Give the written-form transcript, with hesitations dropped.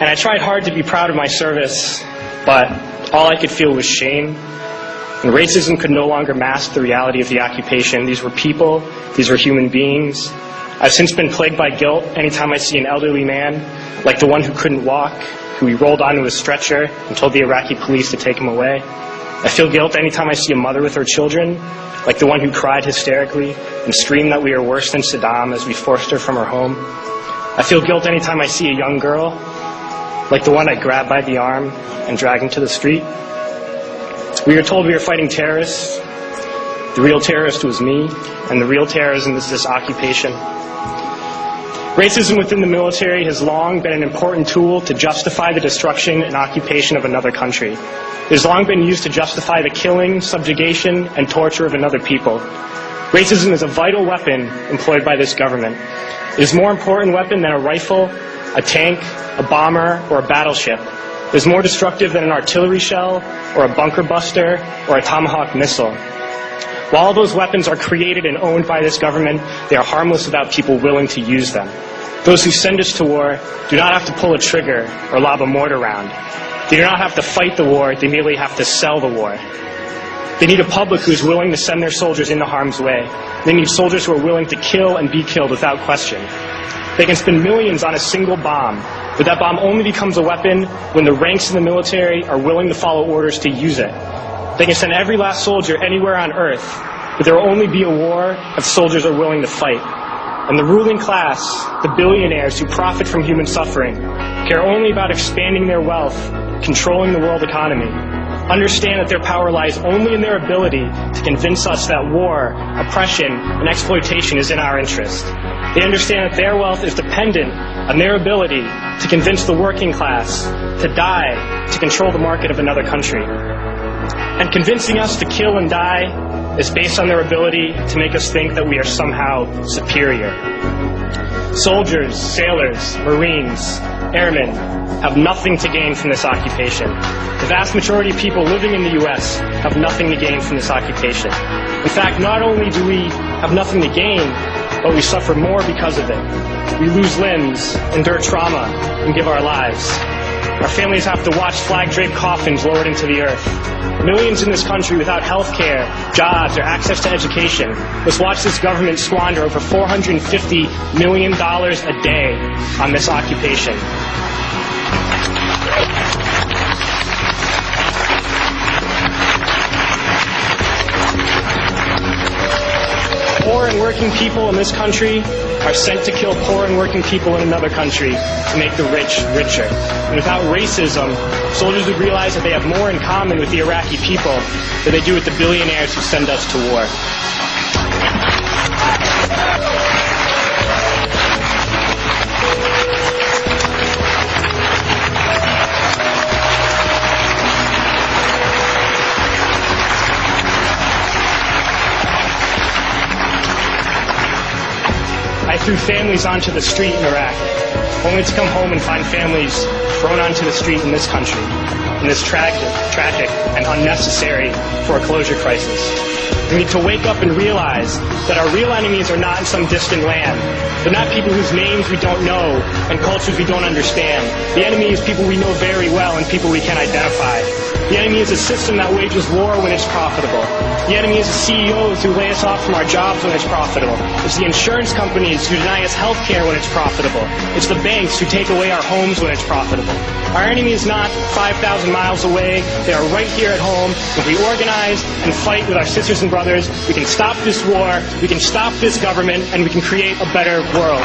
And I tried hard to be proud of my service, but all I could feel was shame. And racism could no longer mask the reality of the occupation. These were people, these were human beings. I've since been plagued by guilt anytime I see an elderly man, like the one who couldn't walk, who we rolled onto a stretcher and told the Iraqi police to take him away. I feel guilt anytime I see a mother with her children, like the one who cried hysterically and screamed that we are worse than Saddam as we forced her from her home. I feel guilt anytime I see a young girl, like the one I grabbed by the arm and dragged into the street. We were told we were fighting terrorists. The real terrorist was me, and the real terrorism is this occupation. Racism within the military has long been an important tool to justify the destruction and occupation of another country. It has long been used to justify the killing, subjugation, and torture of another people. Racism is a vital weapon employed by this government. It is a more important weapon than a rifle, a tank, a bomber, or a battleship. It is more destructive than an artillery shell, or a bunker buster, or a Tomahawk missile. While all those weapons are created and owned by this government, they are harmless without people willing to use them. Those who send us to war do not have to pull a trigger or lob a mortar round. They do not have to fight the war, they merely have to sell the war. They need a public who is willing to send their soldiers into harm's way. They need soldiers who are willing to kill and be killed without question. They can spend millions on a single bomb, but that bomb only becomes a weapon when the ranks in the military are willing to follow orders to use it. They can send every last soldier anywhere on earth, but there will only be a war if soldiers are willing to fight. And the ruling class, the billionaires who profit from human suffering, care only about expanding their wealth, controlling the world economy. Understand that their power lies only in their ability to convince us that war, oppression, and exploitation is in our interest. They understand that their wealth is dependent on their ability to convince the working class to die to control the market of another country. And convincing us to kill and die is based on their ability to make us think that we are somehow superior. Soldiers, sailors, Marines, airmen have nothing to gain from this occupation. The vast majority of people living in the U.S. have nothing to gain from this occupation. In fact, not only do we have nothing to gain, but we suffer more because of it. We lose limbs, endure trauma, and give our lives. Our families have to watch flag-draped coffins lowered into the earth. Millions in this country without health care, jobs, or access to education must watch this government squander over $450 million a day on this occupation. Poor and working people in this country are sent to kill poor and working people in another country to make the rich richer. And without racism, soldiers would realize that they have more in common with the Iraqi people than they do with the billionaires who send us to war. I threw families onto the street in Iraq, only to come home and find families thrown onto the street in this country, in this tragic and unnecessary foreclosure crisis. We need to wake up and realize that our real enemies are not in some distant land. They're not people whose names we don't know and cultures we don't understand. The enemy is people we know very well and people we can identify. The enemy is a system that wages war when it's profitable. The enemy is the CEOs who lay us off from our jobs when it's profitable. It's the insurance companies who deny us health care when it's profitable. It's the banks who take away our homes when it's profitable. Our enemy is not 5,000 miles away. They are right here at home. If we organize and fight with our sisters and brothers, we can stop this war, we can stop this government, and we can create a better world.